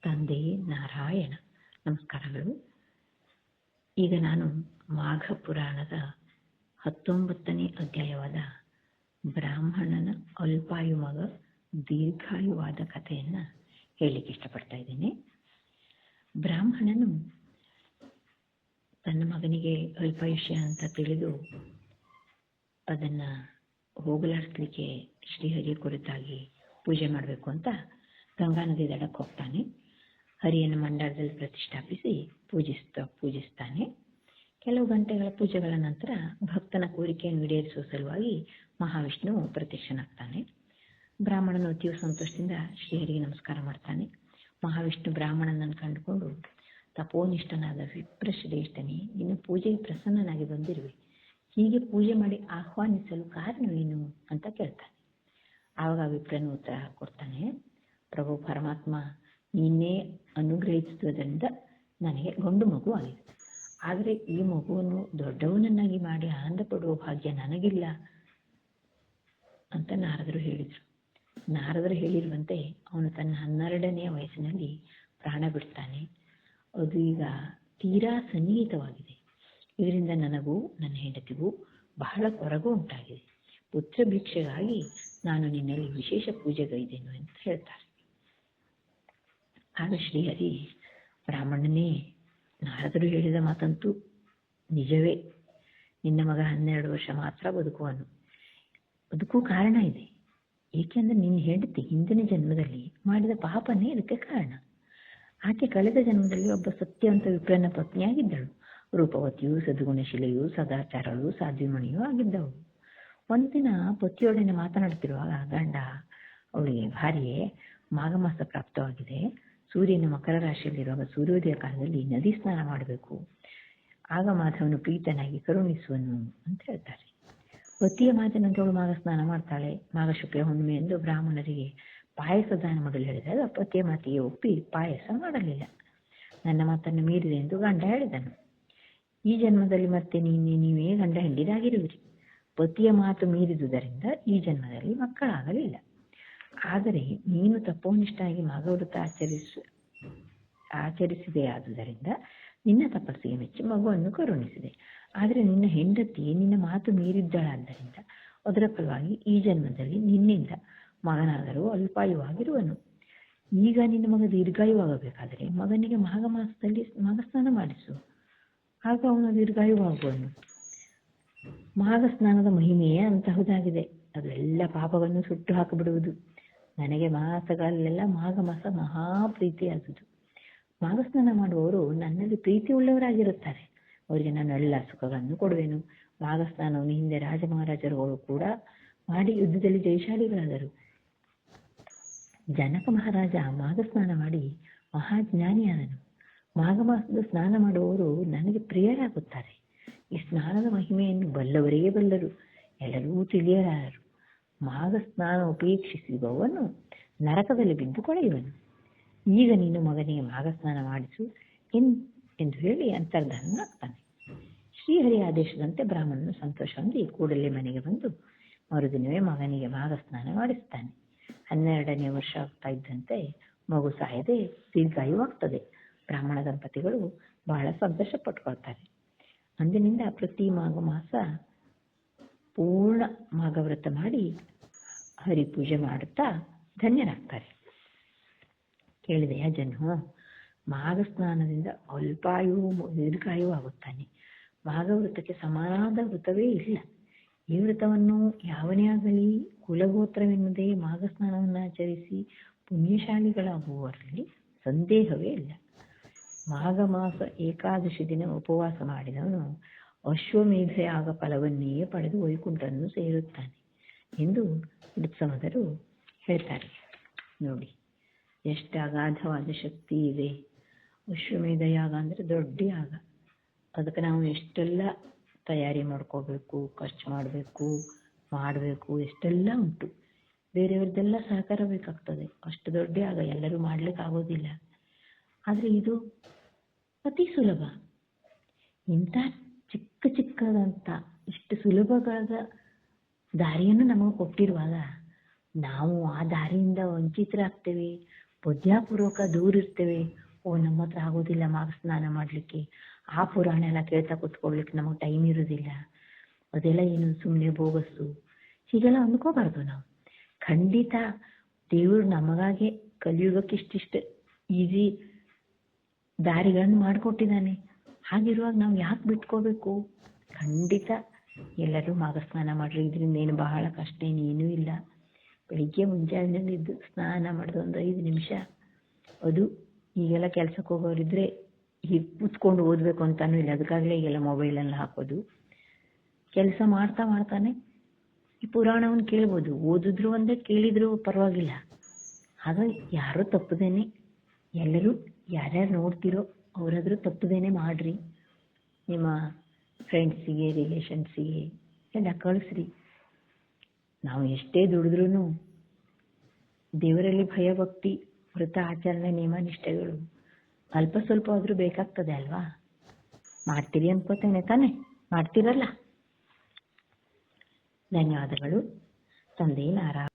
ತಂದೆ ನಾರಾಯಣ. ನಮಸ್ಕಾರಗಳು. ಈಗ ನಾನು ಮಾಘ ಪುರಾಣದ 19ನೇ ಅಧ್ಯಾಯವಾದ ಬ್ರಾಹ್ಮಣನ ಅಲ್ಪಾಯು ಮಗ ದೀರ್ಘಾಯುವಾದ ಕಥೆಯನ್ನು ಹೇಳಲಿಕ್ಕೆ ಇಷ್ಟಪಡ್ತಾ ಇದ್ದೇನೆ. ಬ್ರಾಹ್ಮಣನು ತನ್ನ ಮಗನಿಗೆ ಅಲ್ಪಾಯುಷ್ಯ ಅಂತ ತಿಳಿದು ಅದನ್ನು ಹೋಗಲಾಡಿಸ್ಲಿಕ್ಕೆ ಶ್ರೀಹರಿಯ ಕುರಿತಾಗಿ ಪೂಜೆ ಮಾಡಬೇಕು ಅಂತ ಗಂಗಾ ನದಿ ದಡಕ್ಕೆ ಹೋಗ್ತಾನೆ. ಹರಿಯನ್ನು ಮಂಡಲದಲ್ಲಿ ಪ್ರತಿಷ್ಠಾಪಿಸಿ ಪೂಜಿಸ್ತಾನೆ. ಕೆಲವು ಗಂಟೆಗಳ ಪೂಜೆಗಳ ನಂತರ ಭಕ್ತನ ಕೋರಿಕೆಯನ್ನು ಈಡೇರಿಸುವ ಸಲುವಾಗಿ ಮಹಾವಿಷ್ಣು ಪ್ರತ್ಯಕ್ಷನಾಗ್ತಾನೆ. ಬ್ರಾಹ್ಮಣನು ಅತೀವ ಸಂತೋಷದಿಂದ ಶ್ರೀಹರಿಗೆ ನಮಸ್ಕಾರ ಮಾಡ್ತಾನೆ. ಮಹಾವಿಷ್ಣು ಬ್ರಾಹ್ಮಣನನ್ನು ಕಂಡುಕೊಂಡು, ತಪೋನಿಷ್ಠನಾದ ವಿಪ್ರಶ್ರೇಷ್ಠನೇ, ನಿನ್ನ ಪೂಜೆಗೆ ಪ್ರಸನ್ನನಾಗಿ ಬಂದಿರುವೆ. ಹೀಗೆ ಪೂಜೆ ಮಾಡಿ ಆಹ್ವಾನಿಸಲು ಕಾರಣವೇನು ಅಂತ ಕೇಳ್ತಾನೆ. ಆವಾಗ ವಿಪ್ರನು ಉತ್ತರ ಕೊಡ್ತಾನೆ, ಪ್ರಭು ಪರಮಾತ್ಮ, ನೀನೇ ಅನುಗ್ರಹಿಸುವುದರಿಂದ ನನಗೆ ಗಂಡು ಮಗು ಆಗಿದೆ. ಆದರೆ ಈ ಮಗುವನ್ನು ದೊಡ್ಡವನನ್ನಾಗಿ ಮಾಡಿ ಆನಂದ ಪಡುವ ಭಾಗ್ಯ ನನಗಿಲ್ಲ ಅಂತ ನಾರದರು ಹೇಳಿದರು. ನಾರದರು ಹೇಳಿರುವಂತೆ ಅವನು ತನ್ನ 12ನೇ ವಯಸ್ಸಿನಲ್ಲಿ ಪ್ರಾಣ ಬಿಡ್ತಾನೆ. ಅದು ಈಗ ತೀರಾ ಸನ್ನಿಹಿತವಾಗಿದೆ. ಇದರಿಂದ ನನಗೂ ನನ್ನ ಹೆಂಡತಿಗೂ ಬಹಳ ಕೊರಗು ಉಂಟಾಗಿದೆ. ಪುತ್ರ ಭಿಕ್ಷೆಗಾಗಿ ನಾನು ನಿನ್ನಲ್ಲಿ ವಿಶೇಷ ಪೂಜೆಗೈದೇನು ಅಂತ ಹೇಳ್ತಾರೆ. ಆಗ ಶ್ರೀಹರಿ, ಬ್ರಾಹ್ಮಣನೇ, ನಾರದರು ಹೇಳಿದ ಮಾತಂತೂ ನಿಜವೇ. ನಿನ್ನ ಮಗ 12 ವರ್ಷ ಮಾತ್ರ ಬದುಕುವನು. ಅದಕ್ಕೂ ಕಾರಣ ಇದೆ. ಏಕೆಂದರೆ ನಿನ್ನ ಹೆಂಡತಿ ಹಿಂದಿನ ಜನ್ಮದಲ್ಲಿ ಮಾಡಿದ ಪಾಪನೇ ಇದಕ್ಕೆ ಕಾರಣ. ಆಕೆ ಕಳೆದ ಜನ್ಮದಲ್ಲಿ ಒಬ್ಬ ಸತ್ಯವಂತ ವಿಪ್ರನ ಪತ್ನಿಯಾಗಿದ್ದಳು. ರೂಪವತಿಯೂ ಸದ್ಗುಣಶೀಲೆಯೂ ಸದಾಚಾರಳು ಸಾಧ್ವಿಮಣಿಯೂ ಆಗಿದ್ದವು. ಒಂದಿನ ಪತಿಯೊಡನೆ ಮಾತನಾಡುತ್ತಿರುವಾಗ ಗಂಡ ಅವಳಿಗೆ, ಭಾರ್ಯೆ, ಮಾಘ ಮಾಸ ಪ್ರಾಪ್ತವಾಗಿದೆ. ಸೂರ್ಯನ ಮಕರ ರಾಶಿಯಲ್ಲಿರುವಾಗ ಸೂರ್ಯೋದಯ ಕಾಲದಲ್ಲಿ ನದಿ ಸ್ನಾನ ಮಾಡಬೇಕು. ಆಗ ಮಾಧವನು ಪ್ರೀತನಾಗಿ ಕರುಣಿಸುವನು ಅಂತ ಹೇಳ್ತಾರೆ. ಪತಿಯ ಮಾತಿನಂತವಳು ಮಾಘ ಸ್ನಾನ ಮಾಡ್ತಾಳೆ. ಮಾಘ ಶುಕ್ಲ ಹುಣ್ಣಿಮೆ ಎಂದು ಬ್ರಾಹ್ಮಣರಿಗೆ ಪಾಯಸ ದಾನ ಮಾಡಲು ಹೇಳಿದಾಗ ಪತಿಯ ಮಾತಿಗೆ ಒಪ್ಪಿ ಪಾಯಸ ಮಾಡಲಿಲ್ಲ. ನನ್ನ ಮಾತನ್ನು ಮೀರಿದೆ ಎಂದು ಗಂಡ ಹೇಳಿದನು. ಈ ಜನ್ಮದಲ್ಲಿ ಮತ್ತೆ ನೀವೇ ಗಂಡ ಹೆಂಡಿರಾಗಿರುವಿರಿ. ಪತಿಯ ಮಾತು ಮೀರಿದುದರಿಂದ ಈ ಜನ್ಮದಲ್ಲಿ ಮಕ್ಕಳಾಗಲಿಲ್ಲ. ಆದರೆ ನೀನು ತಪೋನಿಷ್ಠಾಗಿ ಮಾಘವ್ರತ ಆಚರಿಸಿದೆಯಾದುದರಿಂದ ನಿನ್ನ ತಪಸ್ಸಿಗೆ ಮೆಚ್ಚಿ ಮಗುವನ್ನು ಕರುಣಿಸಿದೆ. ಆದರೆ ನಿನ್ನ ಹೆಂಡತಿ ನಿನ್ನ ಮಾತು ಮೀರಿದ್ದಳಾದ್ದರಿಂದ ಅದರ ಫಲವಾಗಿ ಈ ಜನ್ಮದಲ್ಲಿ ನಿನ್ನಿಂದ ಮಗನಾದರೂ ಅಲ್ಪಾಯುವಾಗಿರುವನು. ಈಗ ನಿನ್ನ ಮಗ ದೀರ್ಘಾಯುವಾಗಬೇಕಾದರೆ ಮಗನಿಗೆ ಮಾಘ ಮಾಸದಲ್ಲಿ ಮಾಘಸ್ನಾನ ಮಾಡಿಸು. ಆಗ ಅವನು ದೀರ್ಘಾಯುವಾಗುವನು. ಮಾಘ ಸ್ನಾನದ ಮಹಿಮೆಯೇ ಅಂತಹುದಾಗಿದೆ. ಅದು ಎಲ್ಲ ಪಾಪವನ್ನು ಸುಟ್ಟು ಹಾಕಿಬಿಡುವುದು. ನನಗೆ ಮಾಸಗಳಲ್ಲೆಲ್ಲ ಮಾಘ ಮಾಸ ಮಹಾಪ್ರೀತಿಯಾದುದು. ಮಾಘ ಸ್ನಾನ ಮಾಡುವವರು ನನ್ನಲ್ಲಿ ಪ್ರೀತಿ ಉಳ್ಳವರಾಗಿರುತ್ತಾರೆ. ಅವರಿಗೆ ನಾನು ಎಲ್ಲ ಸುಖಗಳನ್ನು ಕೊಡುವೆನು. ಮಾಘ ಸ್ನಾನವನ್ನು ಹಿಂದೆ ರಾಜ ಮಹಾರಾಜರುಗಳು ಕೂಡ ಮಾಡಿ ಯುದ್ಧದಲ್ಲಿ ಜಯಶಾಲಿಗಳಾದರು. ಜನಕ ಮಹಾರಾಜ ಮಾಘ ಸ್ನಾನ ಮಾಡಿ ಮಹಾಜ್ಞಾನಿಯಾದನು. ಮಾಘ ಮಾಸದ ಸ್ನಾನ ಮಾಡುವವರು ನನಗೆ ಪ್ರಿಯರಾಗುತ್ತಾರೆ. ಈ ಸ್ನಾನದ ಮಹಿಮೆಯನ್ನು ಬಲ್ಲವರಿಗೆ ಬಲ್ಲರು, ಎಲ್ಲರೂ ತಿಳಿಯಲಾರರು. ಮಾಘ ಸ್ನಾನ ಉಪೇಕ್ಷಿಸುವವನು ನರಕದಲ್ಲಿ ಬಿದ್ದು ಕೊಳೆಯುವನು. ಈಗ ನೀನು ಮಗನಿಗೆ ಮಾಘ ಸ್ನಾನ ಮಾಡಿಸು ಎಂದು ಹೇಳಿ ಅಂತರ್ಧಾನನಾಗ್ತಾನೆ. ಶ್ರೀಹರಿ ಆದೇಶದಂತೆ ಬ್ರಾಹ್ಮಣನು ಸಂತೋಷ ಹೊಂದಿ ಕೂಡಲೇ ಮನೆಗೆ ಬಂದು ಮರುದಿನವೇ ಮಗನಿಗೆ ಮಾಘ ಸ್ನಾನ ಮಾಡಿಸ್ತಾನೆ. 12ನೇ ವರ್ಷ ಆಗ್ತಾ ಇದ್ದಂತೆ ಮಗು ಸಾಯದೆ ದೀರ್ಘಾಯುವಾಗ್ತದೆ. ಬ್ರಾಹ್ಮಣ ದಂಪತಿಗಳು ಬಹಳ ಸಂತೋಷ ಪಟ್ಕೊಳ್ತಾರೆ. ಅಂದಿನಿಂದ ಪ್ರತಿ ಮಾಘ ಮಾಸ ಪೂರ್ಣ ಮಾಘವ್ರತ ಮಾಡಿ ಹರಿಪೂಜೆ ಮಾಡುತ್ತಾ ಧನ್ಯರಾಗ್ತಾರೆ. ಕೇಳಿದೆಯಾ ಜನ್ಮ? ಮಾಘ ಸ್ನಾನದಿಂದ ಅಲ್ಪಾಯು ದೀರ್ಘಾಯು ಆಗುತ್ತಾನೆ. ಮಾಘವ್ರತಕ್ಕೆ ಸಮಾನಾದ ವೃತವೇ ಇಲ್ಲ. ಈ ವ್ರತವನ್ನು ಯಾವನೇ ಆಗಲಿ ಕುಲಗೋತ್ರವೆನ್ನದೇ ಮಾಘ ಸ್ನಾನವನ್ನು ಆಚರಿಸಿ ಪುಣ್ಯಶಾಲಿಗಳಾಗುವವರಲ್ಲಿ ಸಂದೇಹವೇ ಇಲ್ಲ. ಮಾಘ ಮಾಸ ಏಕಾದಶಿ ದಿನ ಉಪವಾಸ ಮಾಡಿದವನು ಅಶ್ವಮೇಧಯಾಗ ಫಲವನ್ನೇ ಪಡೆದು ವೈಕುಂಠವನ್ನು ಸೇರುತ್ತಾನೆ ಎಂದು ಉತ್ಸವದರು ಹೇಳ್ತಾರೆ. ನೋಡಿ ಎಷ್ಟು ಅಗಾಧವಾದ ಶಕ್ತಿ ಇದೆ. ಅಶ್ವಮೇಧ ಯಾಗ ಅಂದರೆ ದೊಡ್ಡ ಯಾಗ. ಅದಕ್ಕೆ ನಾವು ಎಷ್ಟೆಲ್ಲ ತಯಾರಿ ಮಾಡ್ಕೋಬೇಕು, ಖರ್ಚು ಮಾಡಬೇಕು, ಎಷ್ಟೆಲ್ಲ ಉಂಟು. ಬೇರೆಯವ್ರದ್ದೆಲ್ಲ ಸಹಕಾರ ಬೇಕಾಗ್ತದೆ. ಅಷ್ಟು ದೊಡ್ಡ ಯಾಗ ಎಲ್ಲರೂ ಮಾಡ್ಲಿಕ್ಕೆ ಆಗೋದಿಲ್ಲ. ಆದರೆ ಇದು ಅತಿ ಸುಲಭ. ಇಂಥ ಚಿಕ್ಕದಂಥ ಇಷ್ಟು ಸುಲಭವಾದ ದಾರಿಯನ್ನು ನಮಗೆ ಕೊಟ್ಟಿರುವಾಗ ನಾವು ಆ ದಾರಿಯಿಂದ ವಂಚಿತರಾಗ್ತೇವೆ, ಬುದ್ಧಾಪೂರ್ವಕ ದೂರ ಇರ್ತೇವೆ. ನಮ್ಮ ಹತ್ರ ಆಗೋದಿಲ್ಲ ಮಾಘ ಸ್ನಾನ ಮಾಡಲಿಕ್ಕೆ, ಆ ಪುರಾಣ ಎಲ್ಲ ಕೇಳ್ತಾ ಕೂತ್ಕೊಳ್ಲಿಕ್ಕೆ ನಮಗೆ ಟೈಮ್ ಇರೋದಿಲ್ಲ, ಅದೆಲ್ಲ ಏನು ಸುಮ್ಮನೆ ಬೋಗಸ್ಸು, ಹೀಗೆಲ್ಲ ಅಂದ್ಕೋಬಾರ್ದು ನಾವು. ಖಂಡಿತ ದೇವರು ನಮಗಾಗೆ ಕಲಿಯುಗಕ್ಕೆ ಇಷ್ಟಿಷ್ಟು ಈಸಿ ದಾರಿಗಳನ್ನು ಮಾಡಿಕೊಟ್ಟಿದ್ದಾನೆ. ಹಾಗಿರುವಾಗ ನಾವು ಯಾಕೆ ಬಿಟ್ಕೋಬೇಕು? ಖಂಡಿತ ಎಲ್ಲರೂ ಮಾಘ ಸ್ನಾನ ಮಾಡ್ರಿ. ಇದರಿಂದ ಏನು ಬಹಳ ಕಷ್ಟ ಏನೂ ಇಲ್ಲ. ಬೆಳಿಗ್ಗೆ ಮುಂಜಾನೆದ್ದು ಸ್ನಾನ ಮಾಡಿದ ಒಂದು 5 ನಿಮಿಷ, ಅದು ಈಗೆಲ್ಲ ಕೆಲ್ಸಕ್ಕೆ ಹೋಗೋರಿದ್ರೆ ಹೀಗೆ ಕೂತ್ಕೊಂಡು ಓದಬೇಕು ಅಂತಾನೂ ಇಲ್ಲ, ಅದಕ್ಕಾಗಲೇ ಈಗೆಲ್ಲ ಮೊಬೈಲೆಲ್ಲ ಹಾಕೋದು. ಕೆಲಸ ಮಾಡ್ತಾನೆ ಈ ಪುರಾಣವನ್ನು ಕೇಳ್ಬೋದು, ಓದಿದ್ರು ಒಂದೇ ಕೇಳಿದ್ರು ಪರವಾಗಿಲ್ಲ. ಹಾಗಾಗಿ ಯಾರೂ ತಪ್ಪದೇನೆ, ಎಲ್ಲರೂ ಯಾರ್ಯಾರು ನೋಡ್ತಿರೋ ಅವರಾದ್ರೂ ತಪ್ಪದೇನೆ ಮಾಡ್ರಿ. ನಿಮ್ಮ ಫ್ರೆಂಡ್ಸಿಗೆ, ರಿಲೇಷನ್ಸಿಗೆ ಎಲ್ಲ ಕಳಿಸ್ರಿ. ನಾವು ಎಷ್ಟೇ ದುಡಿದ್ರೂ ದೇವರಲ್ಲಿ ಭಯಭಕ್ತಿ, ವ್ರತ ಆಚರಣೆ, ನಿಯಮ ನಿಷ್ಠೆಗಳು ಅಲ್ಪ ಸ್ವಲ್ಪ ಆದರೂ ಬೇಕಾಗ್ತದೆ ಅಲ್ವಾ? ಮಾಡ್ತೀರಿ ಅನ್ಕೋತೇನೆ ತಾನೆ? ಮಾಡ್ತೀರಲ್ಲ? ಧನ್ಯವಾದಗಳು. ತಂದೆ ನಾರಾಯಣ.